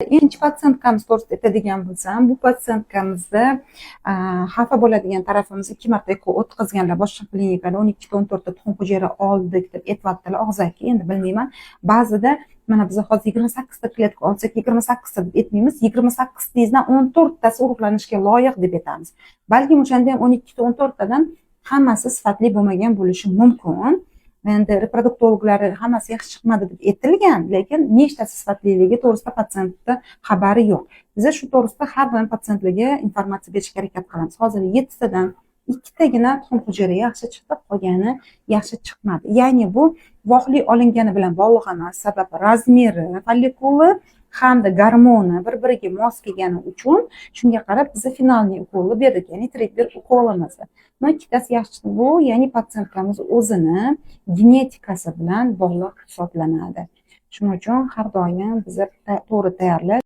Birinchi patsentkamiz to'g'risida aytadigan bo'lsam, bu patsenkamizda xafa bo'ladigan tarafimiz 2 marta eko o'tkazganlar boshqa klinikada 12 ta 14 ta tuxum hujayra oldik deb aytyaptilar og'zaki. Endi bilmayman. Ba'zida mana biz hozir 28 ta klinika olsak 28 ta deb aytmaymiz. 28 tangizdan 14 tasi urug'lanishga loyiq deb aytamiz. Balkim o'shanda ham 12 ta 14 tadan hammasi sifatli bo'lmagan bo'lishi mumkin. Endi reproduktologlar hammasi yaxshi chiqmadi deb aytilgan, lekin nechtasi sifatliligi to'g'risida patsientda xabari yo'q. Biz shu to'g'risida har doim patsientlarga informatsiya berishga harakat qilamiz. Hozir 7 tadan 2 tagina tuxum hujayra yaxshi chiqdi, qolgani yaxshi chiqmadi. Ya'ni bu vohli olingani bilan bog'liq emas, sababi razmeri, follikuli hamda gormoni bir-biriga mos kelgani uchun shunga qarab biz finalniy ukolni berdik, ya'ni treatment ukolimiz. No, ikkitasi yaxshi bu, ya'ni patsientkamiz o'zini genetikasi bilan bog'liq hisoblanadi. Shuning uchun har doim biz to'g'ri tayyorlash